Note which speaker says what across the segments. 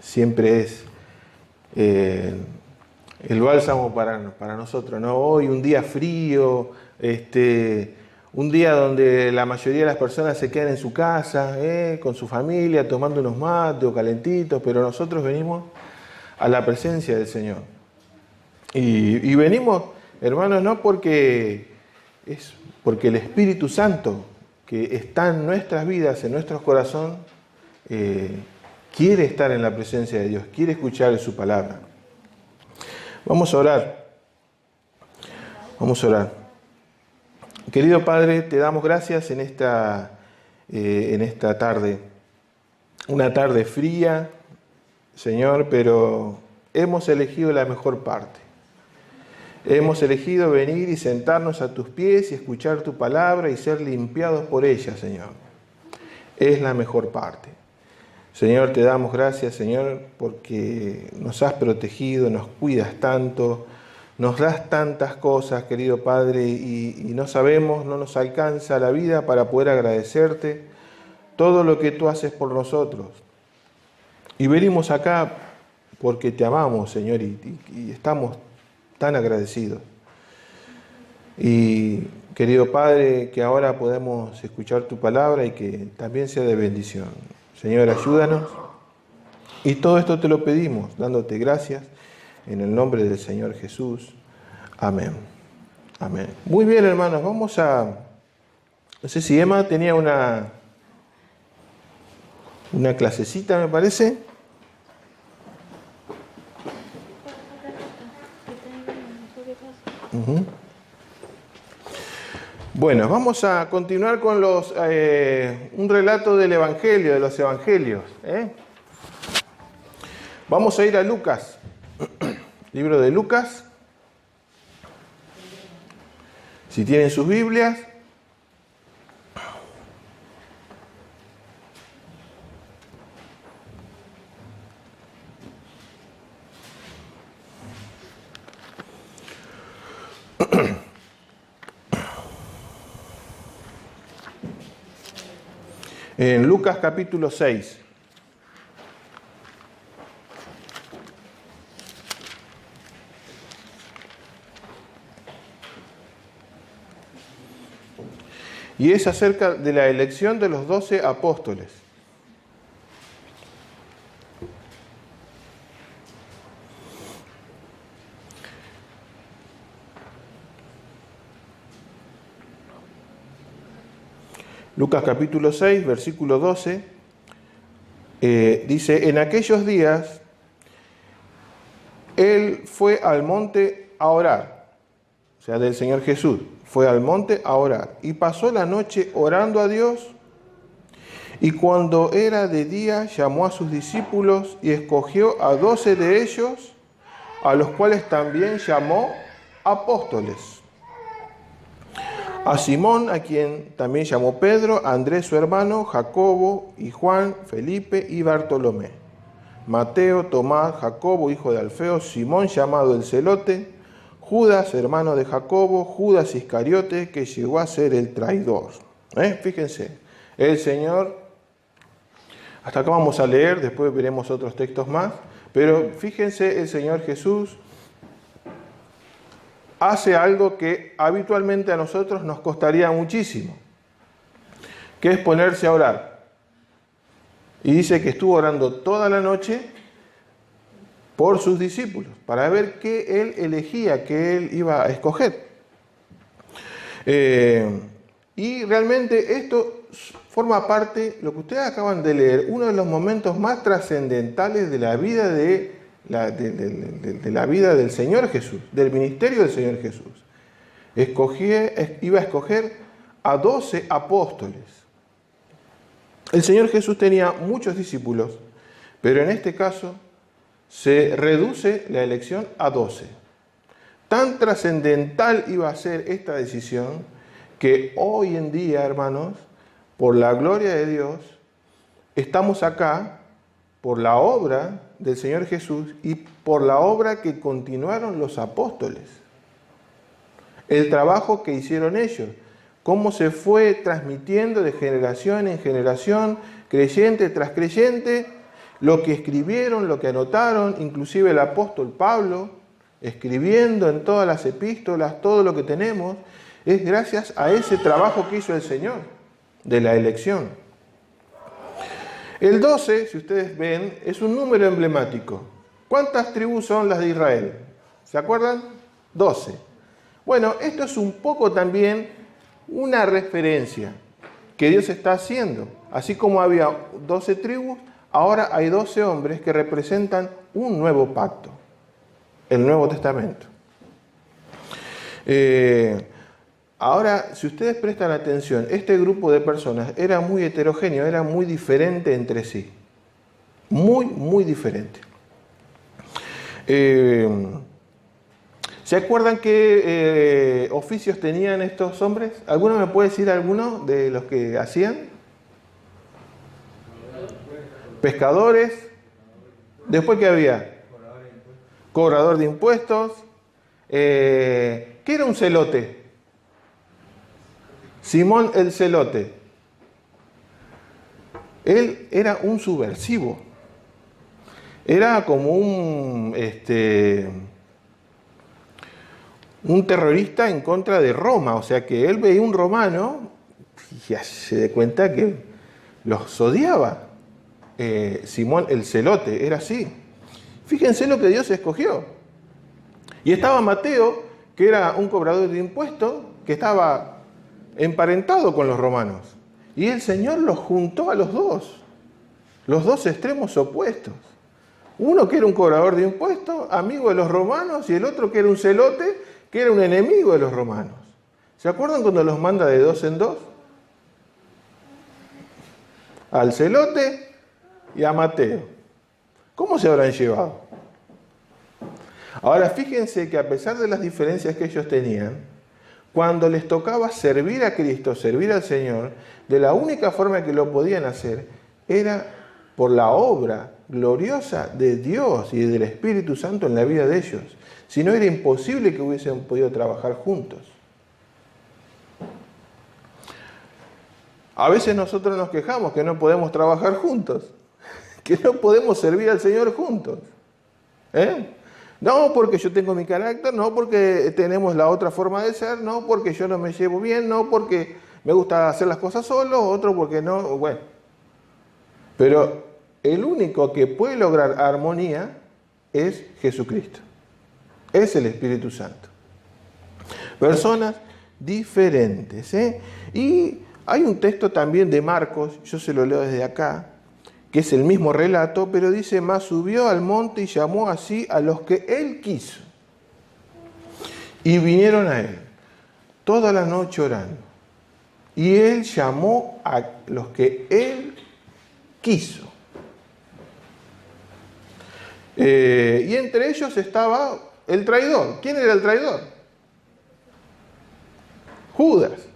Speaker 1: siempre es el bálsamo para nosotros, ¿no? Hoy un día frío, un día donde la mayoría de las personas se quedan en su casa, con su familia, tomando unos mates o calentitos, pero nosotros venimos a la presencia del Señor. Y venimos, hermanos, no porque el Espíritu Santo que está en nuestras vidas, en nuestros corazones, quiere estar en la presencia de Dios, quiere escuchar su palabra. Vamos a orar. Vamos a orar. Querido Padre, te damos gracias en esta tarde. Una tarde fría, Señor, pero hemos elegido la mejor parte. Hemos elegido venir y sentarnos a tus pies y escuchar tu palabra y ser limpiados por ella, Señor. Es la mejor parte. Señor, te damos gracias, Señor, porque nos has protegido, nos cuidas tanto, nos das tantas cosas, querido Padre, y no sabemos, no nos alcanza la vida para poder agradecerte todo lo que tú haces por nosotros. Y venimos acá porque te amamos, Señor, y estamos tan agradecidos. Y querido Padre, que ahora podemos escuchar tu palabra y que también sea de bendición. Señor, ayúdanos. Y todo esto te lo pedimos, dándote gracias en el nombre del Señor Jesús. Amén. Amén. Muy bien, hermanos, vamos a... No sé si Emma tenía una clasecita, me parece. Bueno, vamos a continuar con un relato del Evangelio, de los Evangelios. Vamos a ir a Lucas, libro de Lucas. Si tienen sus Biblias. En Lucas capítulo 6. Y es acerca de la elección de los 12 apóstoles. Lucas capítulo 6, versículo 12, dice, en aquellos días, Él fue al monte a orar, o sea, del Señor Jesús, fue al monte a orar, y pasó la noche orando a Dios, y cuando era de día, llamó a sus discípulos y escogió a 12 de ellos, a los cuales también llamó apóstoles. A Simón, a quien también llamó Pedro, a Andrés su hermano, Jacobo y Juan, Felipe y Bartolomé, Mateo, Tomás, Jacobo, hijo de Alfeo, Simón llamado el Celote, Judas, hermano de Jacobo, Judas Iscariote, que llegó a ser el traidor. Fíjense, el Señor, hasta acá vamos a leer, después veremos otros textos más, pero fíjense, el Señor Jesús hace algo que habitualmente a nosotros nos costaría muchísimo, que es ponerse a orar. Y dice que estuvo orando toda la noche por sus discípulos, para ver qué Él elegía, qué Él iba a escoger. Y realmente esto forma parte, lo que ustedes acaban de leer, uno de los momentos más trascendentales de la vida de la vida del Señor Jesús, del ministerio del Señor Jesús. Iba a escoger a 12 apóstoles. El Señor Jesús tenía muchos discípulos, pero en este caso se reduce la elección a 12. Tan trascendental iba a ser esta decisión que hoy en día, hermanos, por la gloria de Dios, estamos acá por la obra del Señor Jesús y por la obra que continuaron los apóstoles. El trabajo que hicieron ellos, cómo se fue transmitiendo de generación en generación, creyente tras creyente, Lo que escribieron, lo que anotaron, inclusive el apóstol Pablo, escribiendo en todas las epístolas, todo lo que tenemos, es gracias a ese trabajo que hizo el Señor, de la elección. El 12, si ustedes ven, es un número emblemático. ¿Cuántas tribus son las de Israel? ¿Se acuerdan? 12. Bueno, esto es un poco también una referencia que Dios está haciendo. Así como había 12 tribus, ahora hay 12 hombres que representan un nuevo pacto, el Nuevo Testamento. Ahora, si ustedes prestan atención, este grupo de personas era muy heterogéneo, era muy diferente entre sí. Muy, muy diferente. ¿Se acuerdan qué oficios tenían estos hombres? ¿Alguno me puede decir alguno de los que hacían? Pescadores. ¿Después qué había? Cobrador de impuestos. ¿Qué era un celote? Simón el celote. Él era un subversivo. Era como un terrorista en contra de Roma. O sea que él veía un romano y ya se da cuenta que los odiaba. Simón el celote, era así. Fíjense lo que Dios escogió. Y estaba Mateo, que era un cobrador de impuestos, que estaba emparentado con los romanos. Y el Señor los juntó a los dos extremos opuestos. Uno que era un cobrador de impuestos, amigo de los romanos, y el otro que era un celote, que era un enemigo de los romanos. ¿Se acuerdan cuando los manda de dos en dos? Al celote y a Mateo. ¿Cómo se habrán llevado? Ahora fíjense que a pesar de las diferencias que ellos tenían, cuando les tocaba servir a Cristo, servir al Señor, de la única forma que lo podían hacer era por la obra gloriosa de Dios y del Espíritu Santo en la vida de ellos. Si no, era imposible que hubiesen podido trabajar juntos. A veces nosotros nos quejamos que no podemos trabajar juntos, que no podemos servir al Señor juntos. No porque yo tengo mi carácter, no porque tenemos la otra forma de ser, no porque yo no me llevo bien, no porque me gusta hacer las cosas solo, otro porque no, bueno. Pero el único que puede lograr armonía es Jesucristo, es el Espíritu Santo. Personas diferentes. Y hay un texto también de Marcos, yo se lo leo desde acá, que es el mismo relato, pero dice: mas subió al monte y llamó así a los que él quiso. Y vinieron a él toda la noche orando. Y él llamó a los que él quiso. Y entre ellos estaba el traidor. ¿Quién era el traidor? Judas.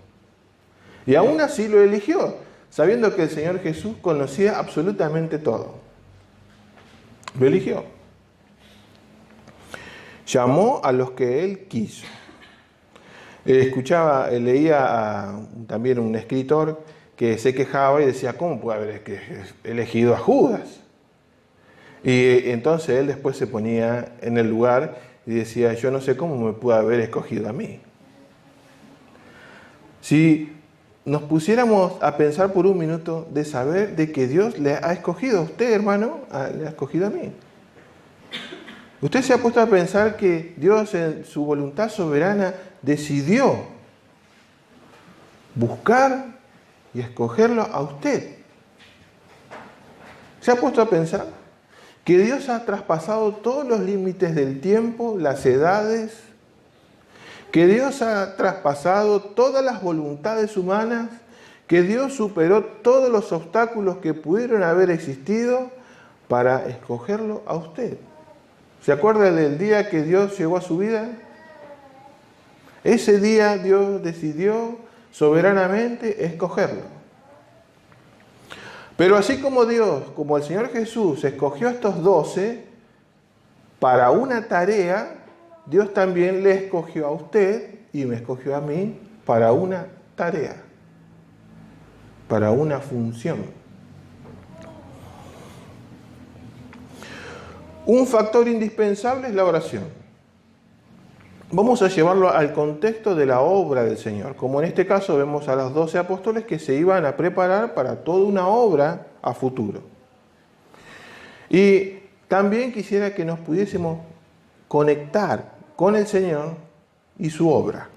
Speaker 1: Y aún así lo eligió, sabiendo que el Señor Jesús conocía absolutamente todo. Lo eligió. Llamó a los que él quiso. Leía también un escritor que se quejaba y decía: ¿cómo puede haber elegido a Judas? Y entonces él después se ponía en el lugar y decía: yo no sé cómo me pudo haber escogido a mí. Si nos pusiéramos a pensar por un minuto de saber de que Dios le ha escogido a usted, hermano, le ha escogido a mí. ¿Usted se ha puesto a pensar que Dios en su voluntad soberana decidió buscar y escogerlo a usted? ¿Se ha puesto a pensar que Dios ha traspasado todos los límites del tiempo, las edades, que Dios ha traspasado todas las voluntades humanas, que Dios superó todos los obstáculos que pudieron haber existido para escogerlo a usted? ¿Se acuerda del día que Dios llegó a su vida? Ese día Dios decidió soberanamente escogerlo. Pero así como Dios, como el Señor Jesús escogió a estos 12 para una tarea, Dios también le escogió a usted y me escogió a mí para una tarea, para una función. Un factor indispensable es la oración. Vamos a llevarlo al contexto de la obra del Señor. Como en este caso vemos a los 12 apóstoles que se iban a preparar para toda una obra a futuro. Y también quisiera que nos pudiésemos conectar con el Señor y su obra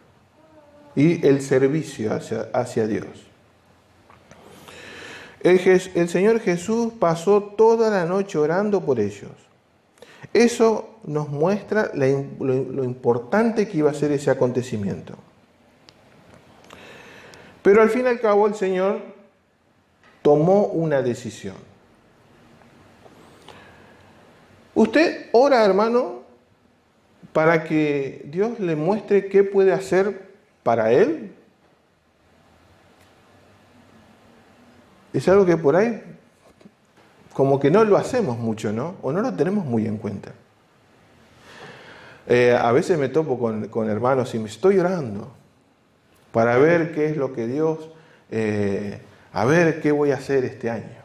Speaker 1: y el servicio hacia Dios. El Señor Jesús pasó toda la noche orando por ellos. Eso nos muestra lo importante que iba a ser ese acontecimiento. Pero al fin y al cabo el Señor tomó una decisión. Usted ora, hermano, para que Dios le muestre qué puede hacer para Él. Es algo que por ahí como que no lo hacemos mucho, ¿no? O no lo tenemos muy en cuenta. A veces me topo con hermanos y me estoy orando para ver qué es lo que Dios, a ver qué voy a hacer este año.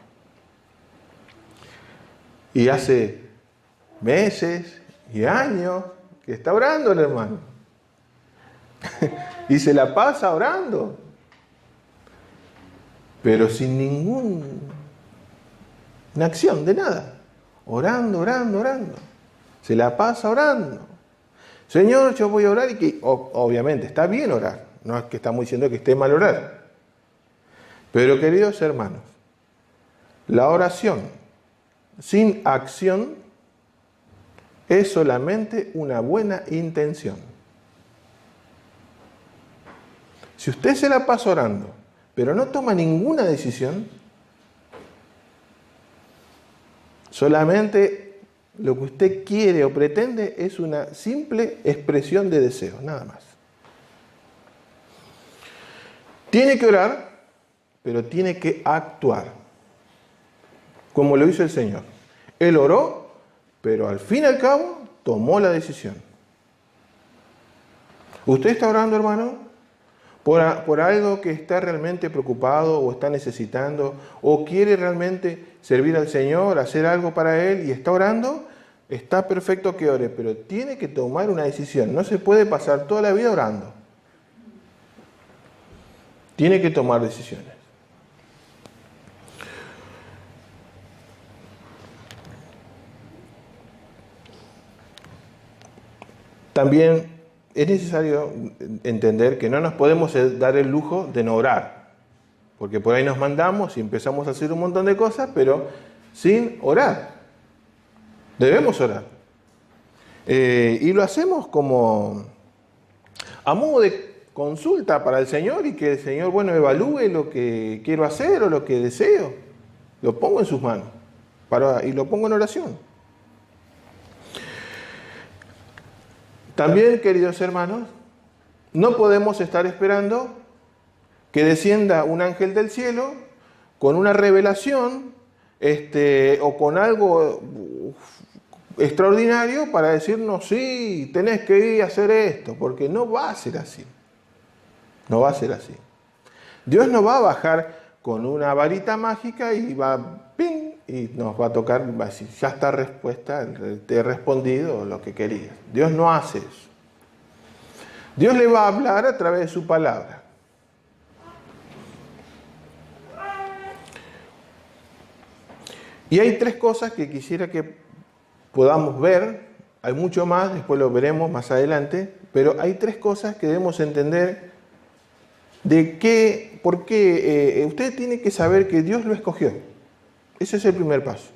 Speaker 1: Y hace meses y años que está orando el hermano. Y se la pasa orando. Pero sin ninguna acción de nada. Orando. Se la pasa orando. Señor, yo voy a orar y que obviamente está bien orar. No es que estamos diciendo que esté mal orar. Pero queridos hermanos, la oración sin acción es solamente una buena intención. Si usted se la pasa orando, pero no toma ninguna decisión, solamente lo que usted quiere o pretende es una simple expresión de deseo, nada más. Tiene que orar, pero tiene que actuar, como lo hizo el Señor. Él oró, pero al fin y al cabo tomó la decisión. ¿Usted está orando, hermano? Por algo que está realmente preocupado o está necesitando o quiere realmente servir al Señor, hacer algo para Él y está orando, está perfecto que ore, pero tiene que tomar una decisión. No se puede pasar toda la vida orando. Tiene que tomar decisiones. También es necesario entender que no nos podemos dar el lujo de no orar, porque por ahí nos mandamos y empezamos a hacer un montón de cosas, pero sin orar. Debemos orar. Y lo hacemos como a modo de consulta para el Señor y que el Señor, evalúe lo que quiero hacer o lo que deseo. Lo pongo en sus manos y lo pongo en oración. También, queridos hermanos, no podemos estar esperando que descienda un ángel del cielo con una revelación o con algo extraordinario para decirnos, sí, tenés que ir a hacer esto, porque no va a ser así. No va a ser así. Dios no va a bajar con una varita mágica y va, ¡ping!, y nos va a tocar, va a decir, ya está respuesta, te he respondido lo que querías. Dios no hace eso. Dios le va a hablar a través de su palabra. Y hay tres cosas que quisiera que podamos ver. Hay mucho más, después lo veremos más adelante, pero hay tres cosas que debemos entender por qué usted tiene que saber que Dios lo escogió. Ese es el primer paso.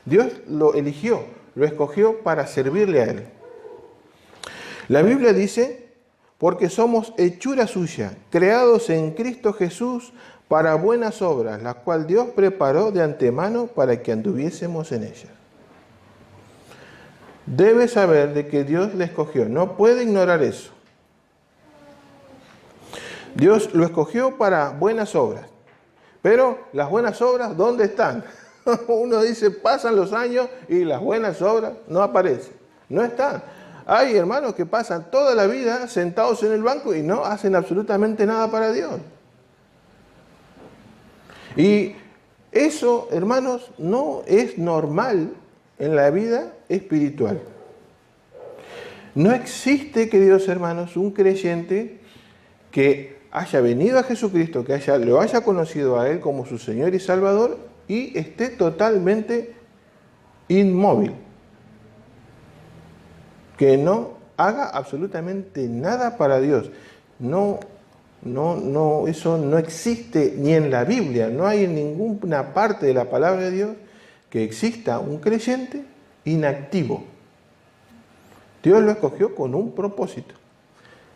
Speaker 1: Dios lo eligió, lo escogió para servirle a Él. La Biblia dice, porque somos hechura suya, creados en Cristo Jesús para buenas obras, las cuales Dios preparó de antemano para que anduviésemos en ellas. Debe saber de que Dios le escogió, no puede ignorar eso. Dios lo escogió para buenas obras. Pero las buenas obras, ¿dónde están? Uno dice, pasan los años y las buenas obras no aparecen. No están. Hay hermanos que pasan toda la vida sentados en el banco y no hacen absolutamente nada para Dios. Y eso, hermanos, no es normal en la vida espiritual. No existe, queridos hermanos, un creyente que haya venido a Jesucristo, que lo haya conocido a Él como su Señor y Salvador y esté totalmente inmóvil, que no haga absolutamente nada para Dios. Eso no existe ni en la Biblia, no hay en ninguna parte de la palabra de Dios que exista un creyente inactivo. Dios lo escogió con un propósito.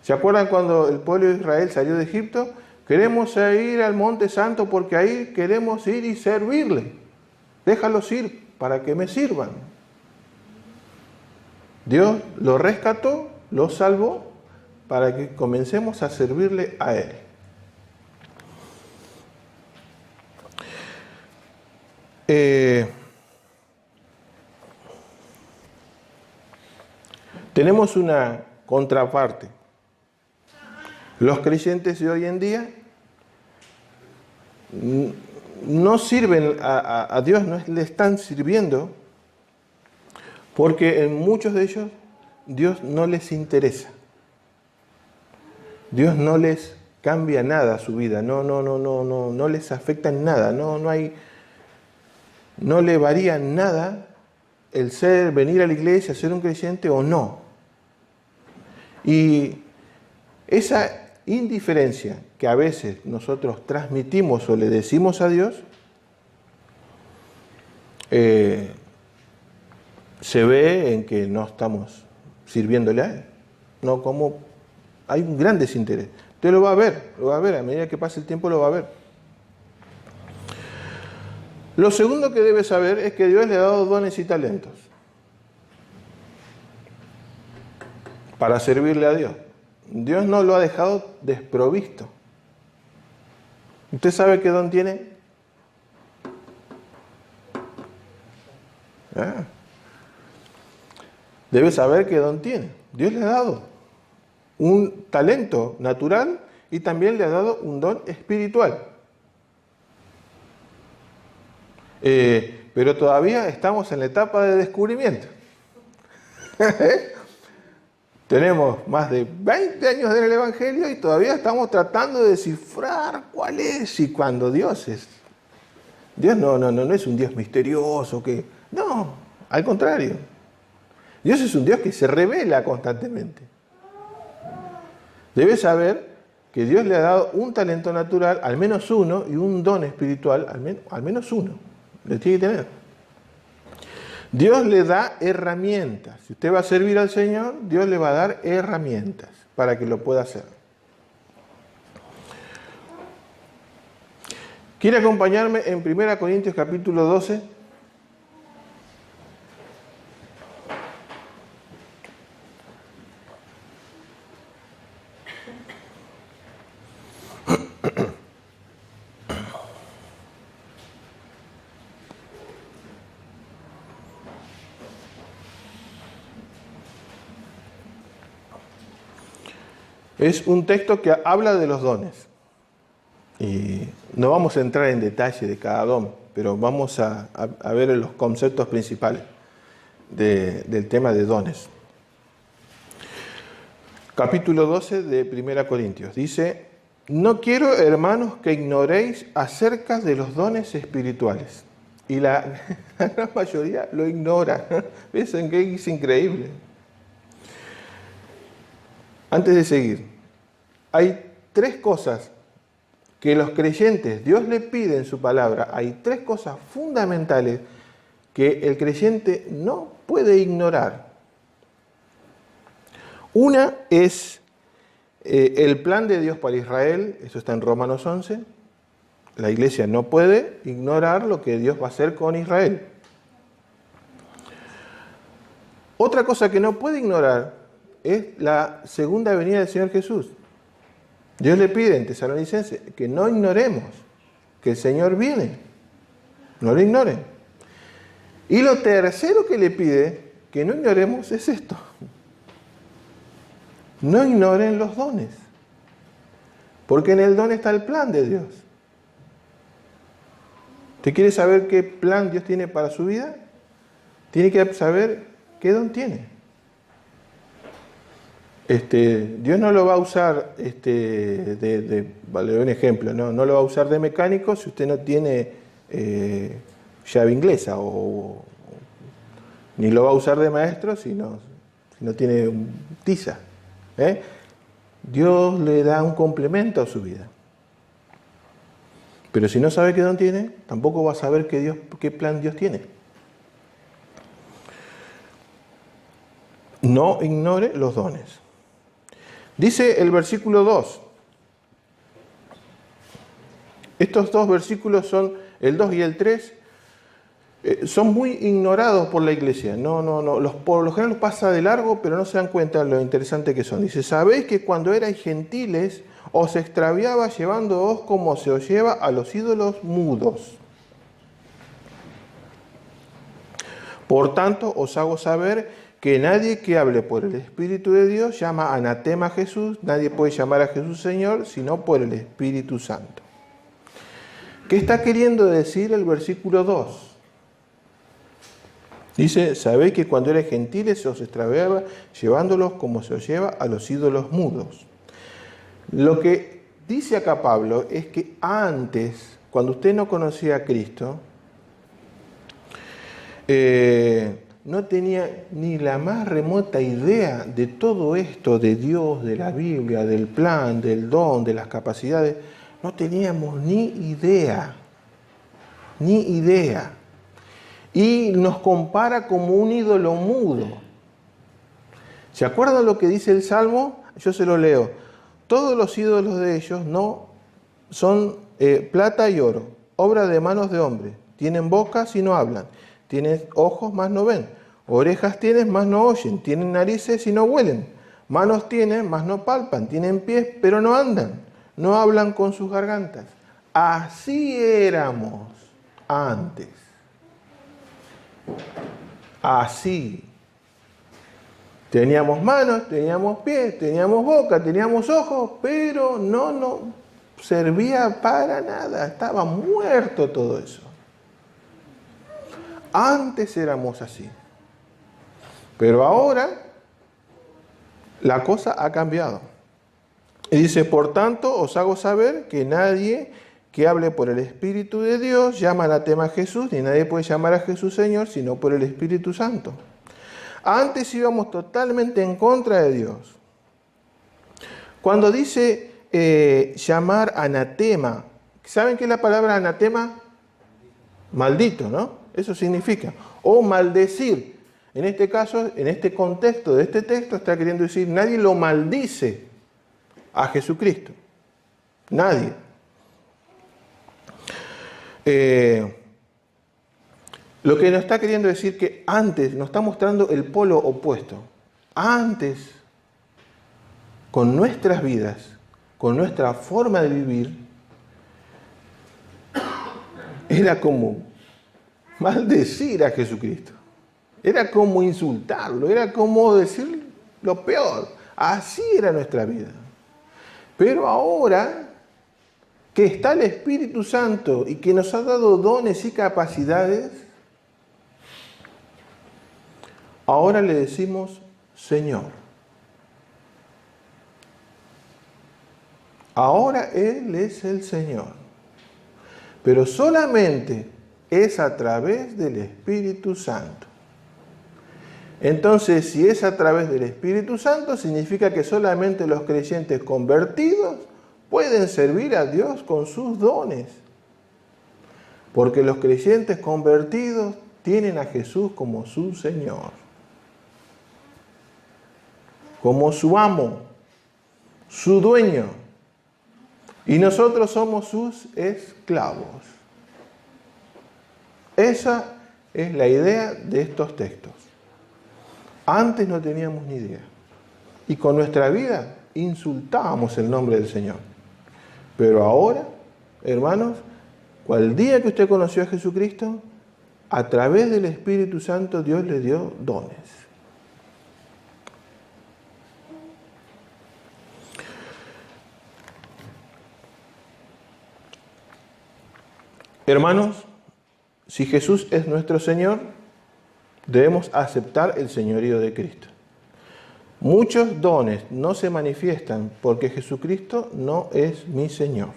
Speaker 1: ¿Se acuerdan cuando el pueblo de Israel salió de Egipto? Queremos ir al Monte Santo porque ahí queremos ir y servirle. Déjalos ir para que me sirvan. Dios lo rescató, lo salvó para que comencemos a servirle a Él. Tenemos una contraparte. Los creyentes de hoy en día no sirven a Dios, no le están sirviendo porque en muchos de ellos Dios no les interesa. Dios no les cambia nada a su vida, no les afecta en nada, no le varía en nada el venir a la iglesia, ser un creyente o no. Y esa indiferencia que a veces nosotros transmitimos o le decimos a Dios, se ve en que no estamos sirviéndole a Él. No, como hay un gran desinterés. Usted lo va a ver, a medida que pase el tiempo lo va a ver. Lo segundo que debe saber es que Dios le ha dado dones y talentos para servirle a Dios. Dios no lo ha dejado desprovisto. ¿Usted sabe qué don tiene? Debe saber qué don tiene. Dios le ha dado un talento natural y también le ha dado un don espiritual. Pero todavía estamos en la etapa de descubrimiento. Tenemos más de 20 años en el Evangelio y todavía estamos tratando de descifrar cuál es y cuando Dios es. Dios no es un Dios misterioso que... No, al contrario. Dios es un Dios que se revela constantemente. Debe saber que Dios le ha dado un talento natural, al menos uno, y un don espiritual, al menos uno. Le tiene que tener. Dios le da herramientas. Si usted va a servir al Señor, Dios le va a dar herramientas para que lo pueda hacer. ¿Quiere acompañarme en 1 Corintios capítulo 12? Es un texto que habla de los dones. Y no vamos a entrar en detalle de cada don, pero vamos a ver los conceptos principales del tema de dones. Capítulo 12 de 1 Corintios. Dice, no quiero, hermanos, que ignoréis acerca de los dones espirituales. Y la gran mayoría lo ignora. Piensan que es increíble. Antes de seguir, hay tres cosas que los creyentes, Dios le pide en su palabra, hay tres cosas fundamentales que el creyente no puede ignorar. Una es el plan de Dios para Israel, eso está en Romanos 11. La iglesia no puede ignorar lo que Dios va a hacer con Israel. Otra cosa que no puede ignorar es la segunda venida del Señor Jesús. Dios le pide en Tesalonicenses que no ignoremos que el Señor viene. No lo ignoren. Y lo tercero que le pide que no ignoremos es esto. No ignoren los dones. Porque en el don está el plan de Dios. ¿Usted quiere saber qué plan Dios tiene para su vida? Tiene que saber qué don tiene. Dios no lo va a usar, vale un ejemplo, no lo va a usar de mecánico si usted no tiene llave inglesa, ni lo va a usar de maestro si no tiene tiza. Dios le da un complemento a su vida. Pero si no sabe qué don tiene, tampoco va a saber qué plan Dios tiene. No ignore los dones. Dice el versículo 2. Estos dos versículos son, el 2 y el 3, son muy ignorados por la iglesia. Por lo general los pasa de largo, pero no se dan cuenta de lo interesante que son. Dice, sabéis que cuando erais gentiles os extraviaba llevándoos como se os lleva a los ídolos mudos. Por tanto, os hago saber que nadie que hable por el Espíritu de Dios llama anatema a Jesús, nadie puede llamar a Jesús Señor, sino por el Espíritu Santo. ¿Qué está queriendo decir el versículo 2? Dice, sabéis que cuando erais gentiles se os extraviaba llevándolos como se os lleva a los ídolos mudos. Lo que dice acá Pablo es que antes, cuando usted no conocía a Cristo, no tenía ni la más remota idea de todo esto, de Dios, de la Biblia, del plan, del don, de las capacidades. No teníamos ni idea. Y nos compara como un ídolo mudo. ¿Se acuerdan lo que dice el Salmo? Yo se lo leo. Todos los ídolos de ellos no son plata y oro, obra de manos de hombres. Tienen bocas y no hablan. Tienen ojos, mas no ven. Orejas tienen, mas no oyen. Tienen narices y no huelen. Manos tienen, mas no palpan. Tienen pies, pero no andan. No hablan con sus gargantas. Así éramos antes. Así. Teníamos manos, teníamos pies, teníamos boca, teníamos ojos, pero no servía para nada. Estaba muerto todo eso. Antes éramos así. Pero ahora la cosa ha cambiado. Y dice, por tanto, os hago saber que nadie que hable por el Espíritu de Dios llama anatema a Jesús, ni nadie puede llamar a Jesús Señor, sino por el Espíritu Santo. Antes íbamos totalmente en contra de Dios. Cuando dice llamar anatema, ¿saben qué es la palabra anatema? Maldito, ¿no? Eso significa. O maldecir. En este caso, en este contexto de este texto, está queriendo decir, nadie lo maldice a Jesucristo. Nadie. Lo que nos está queriendo decir que antes, nos está mostrando el polo opuesto. Antes, con nuestras vidas, con nuestra forma de vivir, era como maldecir a Jesucristo. Era como insultarlo, era como decir lo peor. Así era nuestra vida. Pero ahora que está el Espíritu Santo y que nos ha dado dones y capacidades, ahora le decimos Señor. Ahora Él es el Señor. Pero solamente es a través del Espíritu Santo. Entonces, si es a través del Espíritu Santo, significa que solamente los creyentes convertidos pueden servir a Dios con sus dones. Porque los creyentes convertidos tienen a Jesús como su Señor, como su amo, su dueño. Y nosotros somos sus esclavos. Esa es la idea de estos textos. Antes no teníamos ni idea. Y con nuestra vida insultábamos el nombre del Señor. Pero ahora, hermanos, cual día que usted conoció a Jesucristo, a través del Espíritu Santo Dios le dio dones. Hermanos, si Jesús es nuestro Señor, Debemos aceptar el señorío de Cristo. Muchos dones no se manifiestan porque Jesucristo no es mi Señor.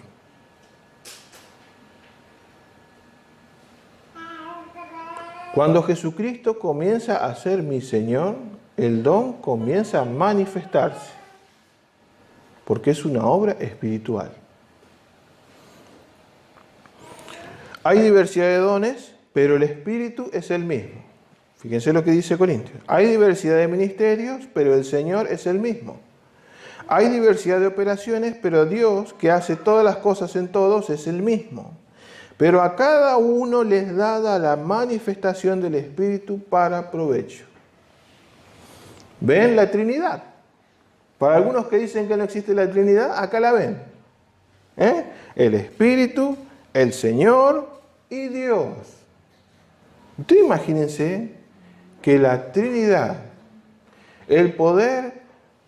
Speaker 1: Cuando Jesucristo comienza a ser mi Señor, el don comienza a manifestarse, porque es una obra espiritual. Hay diversidad de dones, pero el Espíritu es el mismo. Fíjense lo que dice Corintios. Hay diversidad de ministerios, pero el Señor es el mismo. Hay diversidad de operaciones, pero Dios, que hace todas las cosas en todos, es el mismo. Pero a cada uno les dada la manifestación del Espíritu para provecho. ¿Ven la Trinidad? Para algunos que dicen que no existe la Trinidad, acá la ven. El Espíritu, el Señor y Dios. Ustedes imagínense que la Trinidad, el poder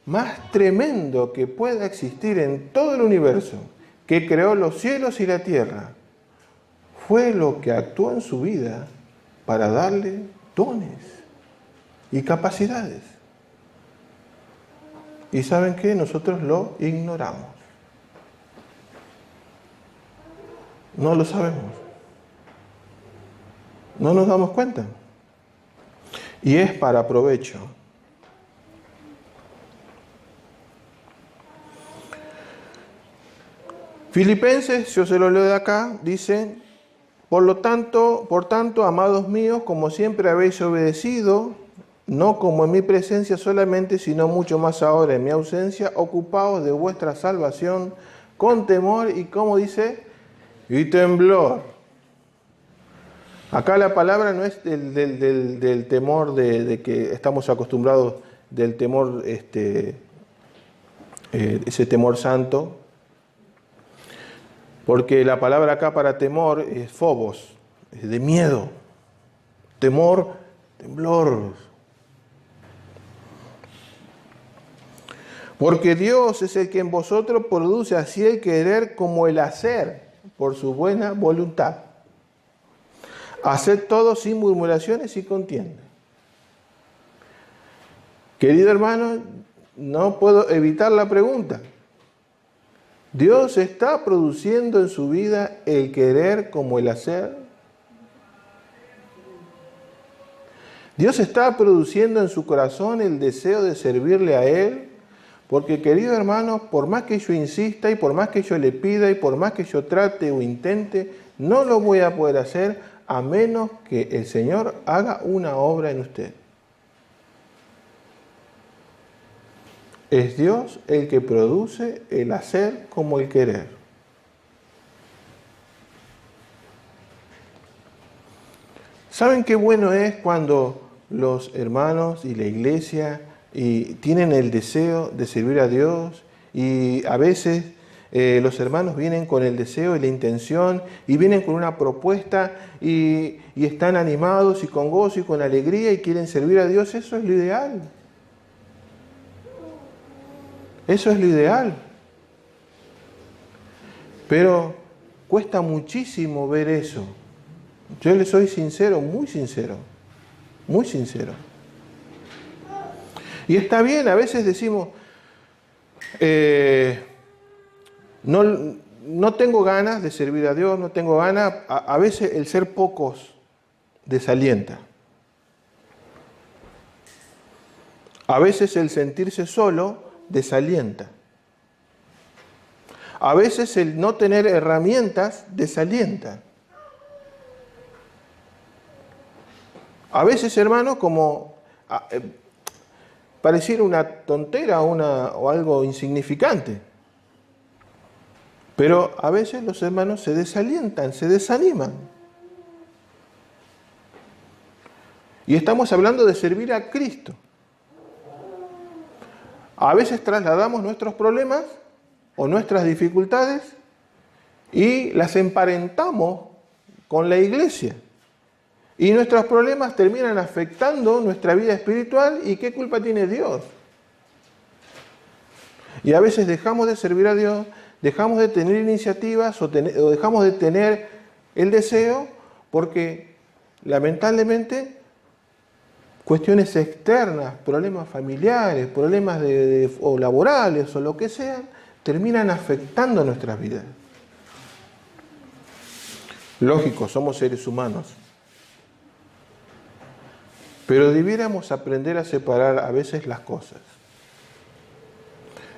Speaker 1: más tremendo que pueda existir en todo el universo, que creó los cielos y la tierra, fue lo que actuó en su vida para darle dones y capacidades. ¿Y saben qué? Nosotros lo ignoramos. No lo sabemos. No nos damos cuenta. Y es para provecho. Filipenses, yo se lo leo de acá, dice: por tanto, amados míos, como siempre habéis obedecido, no como en mi presencia solamente, sino mucho más ahora en mi ausencia, ocupaos de vuestra salvación con temor y, como dice, y temblor. Acá la palabra no es del temor de que estamos acostumbrados, del temor, ese temor santo, porque la palabra acá para temor es phobos, es de miedo, temor, temblor. Porque Dios es el que en vosotros produce así el querer como el hacer, por su buena voluntad. Haced todo sin murmuraciones y contienda. Querido hermano, no puedo evitar la pregunta. ¿Dios está produciendo en su vida el querer como el hacer? ¿Dios está produciendo en su corazón el deseo de servirle a Él? Porque, querido hermano, por más que yo insista y por más que yo le pida y por más que yo trate o intente, no lo voy a poder hacer a menos que el Señor haga una obra en usted. Es Dios el que produce el hacer como el querer. ¿Saben qué bueno es cuando los hermanos y la iglesia tienen el deseo de servir a Dios? Y a veces los hermanos vienen con el deseo y la intención y vienen con una propuesta y están animados y con gozo y con alegría y quieren servir a Dios. Eso es lo ideal. Eso es lo ideal. Pero cuesta muchísimo ver eso. Yo les soy sincero, muy sincero. Muy sincero. Y está bien, a veces decimos, no tengo ganas de servir a Dios, no tengo ganas. A veces el ser pocos desalienta. A veces el sentirse solo desalienta. A veces el no tener herramientas desalienta. A veces, hermanos, como pareciera una tontera o algo insignificante. Pero a veces los hermanos se desalientan, se desaniman. Y estamos hablando de servir a Cristo. A veces trasladamos nuestros problemas o nuestras dificultades y las emparentamos con la iglesia. Y nuestros problemas terminan afectando nuestra vida espiritual. ¿Y qué culpa tiene Dios? Y a veces dejamos de servir a Dios, dejamos de tener iniciativas o dejamos de tener el deseo porque lamentablemente cuestiones externas, problemas familiares, problemas o laborales o lo que sean, terminan afectando nuestras vidas. Lógico, somos seres humanos. Pero debiéramos aprender a separar a veces las cosas.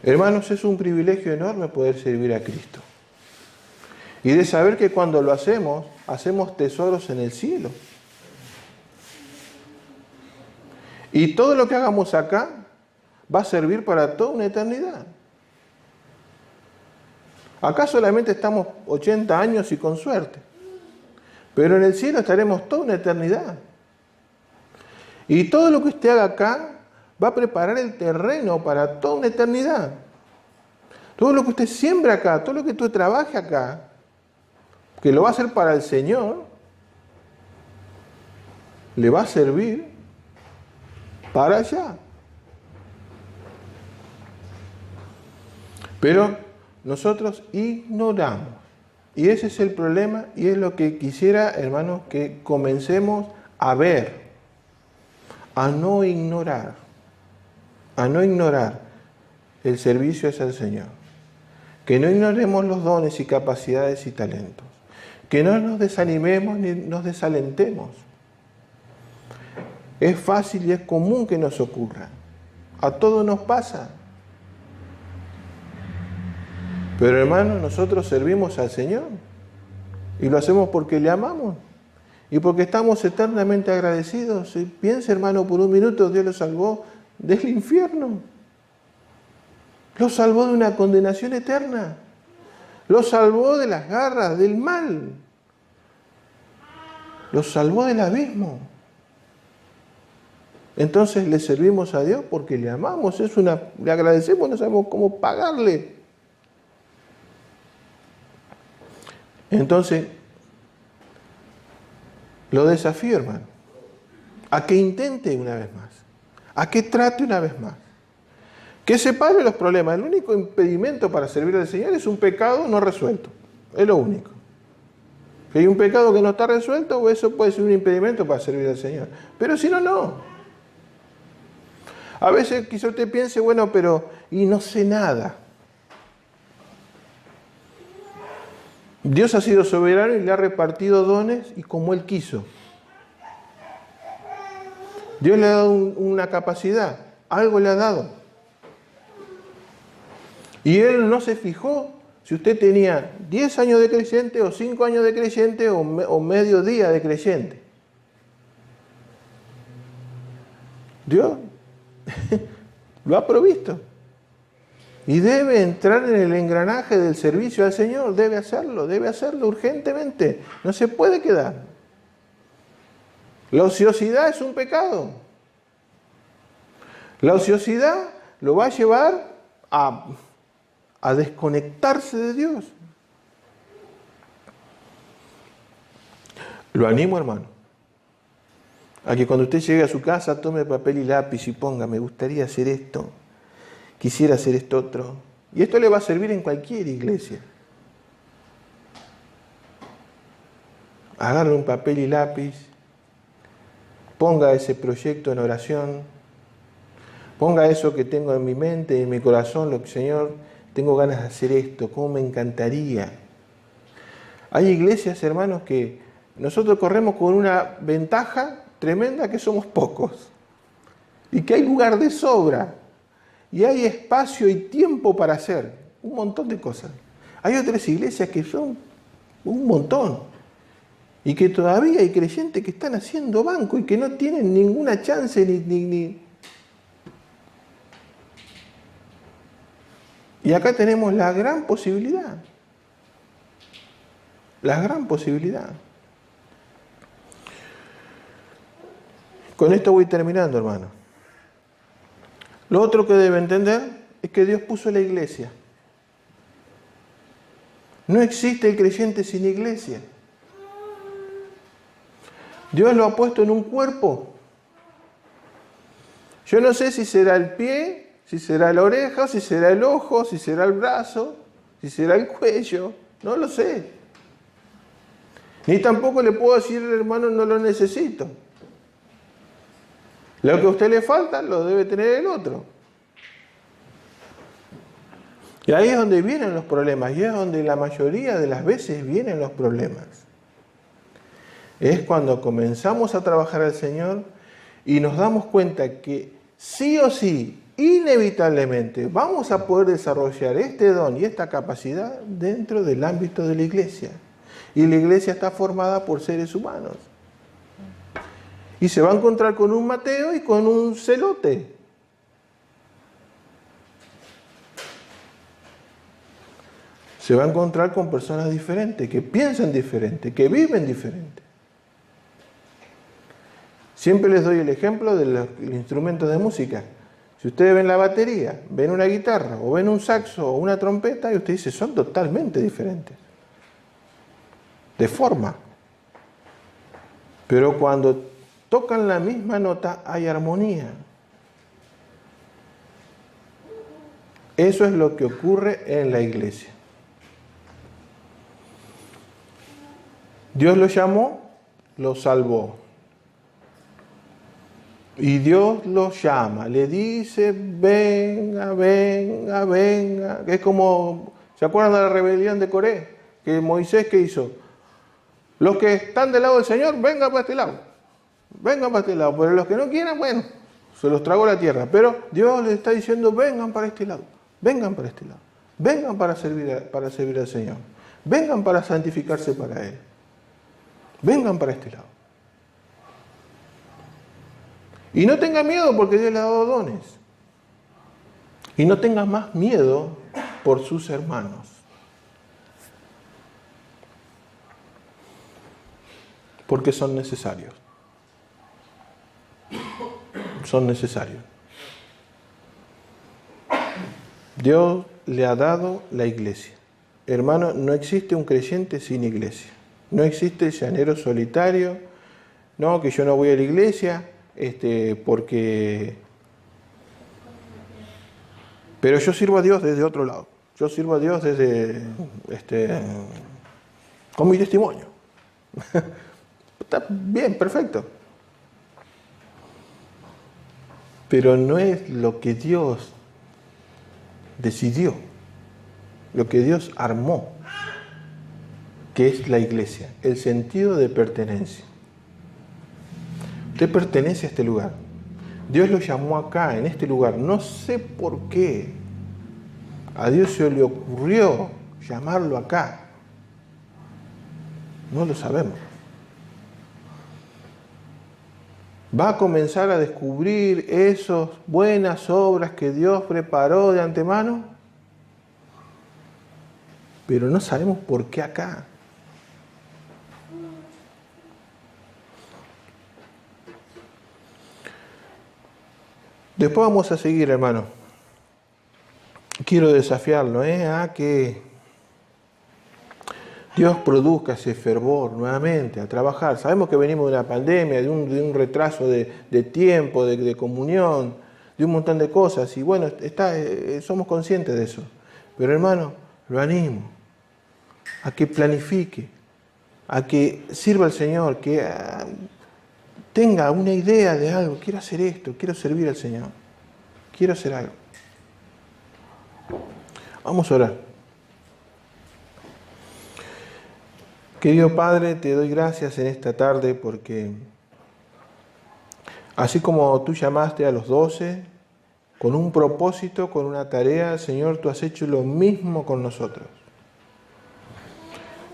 Speaker 1: Hermanos, es un privilegio enorme poder servir a Cristo. Y de saber que cuando lo hacemos, hacemos tesoros en el cielo. Y todo lo que hagamos acá va a servir para toda una eternidad. Acá solamente estamos 80 años y con suerte. Pero en el cielo estaremos toda una eternidad. Y todo lo que usted haga acá va a preparar el terreno para toda una eternidad. Todo lo que usted siembra acá, todo lo que usted trabaje acá, que lo va a hacer para el Señor, le va a servir para allá. Pero nosotros ignoramos. Y ese es el problema y es lo que quisiera, hermanos, que comencemos a ver, a no ignorar el servicio hacia el Señor. Que no ignoremos los dones y capacidades y talentos. Que no nos desanimemos ni nos desalentemos. Es fácil y es común que nos ocurra. A todos nos pasa. Pero hermanos, nosotros servimos al Señor. Y lo hacemos porque le amamos. Y porque estamos eternamente agradecidos. Y piense, hermano, por un minuto, Dios lo salvó del infierno. Lo salvó de una condenación eterna. Lo salvó de las garras del mal. Lo salvó del abismo. Entonces le servimos a Dios porque le amamos. Le agradecemos, no sabemos cómo pagarle. Entonces, lo desafío, hermano, a que intente una vez más, a que trate una vez más, que separe los problemas. El único impedimento para servir al Señor es un pecado no resuelto, es lo único. Si hay un pecado que no está resuelto, eso puede ser un impedimento para servir al Señor, pero si no, no. A veces quizá usted piense, bueno, pero y no sé nada. Dios ha sido soberano y le ha repartido dones y como Él quiso. Dios le ha dado una capacidad, algo le ha dado. Y Él no se fijó si usted tenía 10 años de creyente o 5 años de creyente o medio día de creyente. Dios lo ha provisto. Y debe entrar en el engranaje del servicio al Señor, debe hacerlo urgentemente, no se puede quedar. La ociosidad es un pecado. La ociosidad lo va a llevar a desconectarse de Dios. Lo animo, hermano, a que cuando usted llegue a su casa tome papel y lápiz y ponga, me gustaría hacer esto. Quisiera hacer esto otro. Y esto le va a servir en cualquier iglesia. Agarre un papel y lápiz. Ponga ese proyecto en oración. Ponga eso que tengo en mi mente, en mi corazón, lo que, Señor, tengo ganas de hacer esto. ¿Cómo me encantaría? Hay iglesias, hermanos, que nosotros corremos con una ventaja tremenda que somos pocos. Y que hay lugar de sobra. Y hay espacio y tiempo para hacer un montón de cosas. Hay otras iglesias que son un montón. Y que todavía hay creyentes que están haciendo banco y que no tienen ninguna chance ni. Y acá tenemos la gran posibilidad. La gran posibilidad. Con esto voy terminando, hermano. Lo otro que debe entender es que Dios puso la iglesia. No existe el creyente sin iglesia. Dios lo ha puesto en un cuerpo. Yo no sé si será el pie, si será la oreja, si será el ojo, si será el brazo, si será el cuello. No lo sé. Ni tampoco le puedo decir, hermano, no lo necesito. Lo que a usted le falta lo debe tener el otro. Y ahí es donde vienen los problemas, y es donde la mayoría de las veces vienen los problemas. Es cuando comenzamos a trabajar al Señor y nos damos cuenta que sí o sí, inevitablemente, vamos a poder desarrollar este don y esta capacidad dentro del ámbito de la iglesia. Y la iglesia está formada por seres humanos. Y se va a encontrar con un Mateo y con un Celote. Se va a encontrar con personas diferentes, que piensan diferente, que viven diferente. Siempre les doy el ejemplo de los instrumentos de música. Si ustedes ven la batería, ven una guitarra, o ven un saxo, o una trompeta, y usted dice, son totalmente diferentes. De forma. Pero cuando tocan la misma nota, hay armonía. Eso es lo que ocurre en la iglesia. Dios lo llamó, lo salvó. Y Dios lo llama, le dice, venga, venga, venga. Es como, ¿se acuerdan de la rebelión de Coré? Que Moisés, ¿qué hizo? Los que están del lado del Señor, vengan para este lado. Vengan para este lado. Pero los que no quieran, bueno, se los tragó la tierra. Pero Dios les está diciendo, vengan para este lado. Vengan para este lado. Vengan para servir al Señor. Vengan para santificarse para Él. Vengan para este lado. Y no tengan miedo porque Dios le ha dado dones. Y no tengan más miedo por sus hermanos. Porque son necesarios. Son necesarios. Dios le ha dado la iglesia. Hermano, no existe un creyente sin iglesia. No existe el llanero solitario. No, que yo no voy a la iglesia porque... Pero yo sirvo a Dios desde otro lado. Yo sirvo a Dios desde... con mi testimonio. Está bien, perfecto. Pero no es lo que Dios decidió, lo que Dios armó, que es la iglesia, el sentido de pertenencia. Usted pertenece a este lugar. Dios lo llamó acá, en este lugar. No sé por qué a Dios se le ocurrió llamarlo acá. No lo sabemos. Va a comenzar a descubrir esas buenas obras que Dios preparó de antemano, pero no sabemos por qué acá. Después vamos a seguir, hermano. Quiero desafiarlo, a que Dios produzca ese fervor nuevamente a trabajar. Sabemos que venimos de una pandemia, de un retraso de tiempo, de comunión, de un montón de cosas. Y bueno, somos conscientes de eso. Pero hermano, lo animo a que planifique, a que sirva al Señor, que tenga una idea de algo. Quiero hacer esto, quiero servir al Señor. Quiero hacer algo. Vamos a orar. Querido Padre, te doy gracias en esta tarde porque así como tú llamaste a los 12 con un propósito, con una tarea, Señor, tú has hecho lo mismo con nosotros.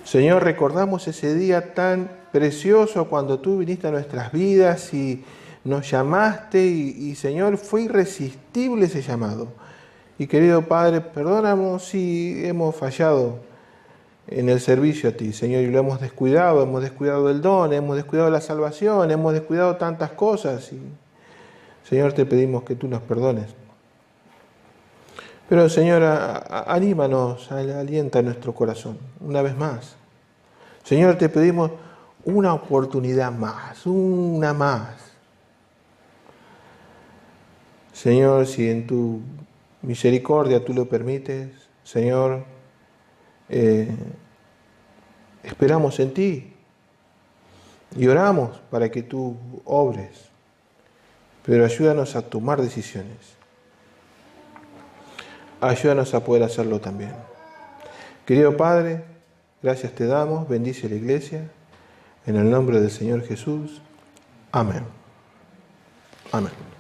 Speaker 1: Señor, recordamos ese día tan precioso cuando tú viniste a nuestras vidas y nos llamaste y Señor, fue irresistible ese llamado. Y querido Padre, perdónanos si hemos fallado en el servicio a ti, Señor, y lo hemos descuidado del don, hemos descuidado la salvación, hemos descuidado tantas cosas. Y, Señor, te pedimos que tú nos perdones. Pero, Señor, anímanos, alienta nuestro corazón, una vez más. Señor, te pedimos una oportunidad más, una más. Señor, si en tu misericordia tú lo permites, Señor, esperamos en ti y oramos para que tú obres. pero ayúdanos a tomar decisiones. Ayúdanos a poder hacerlo también. Querido Padre, gracias te damos, bendice la Iglesia, en el nombre del Señor Jesús. Amén. Amén.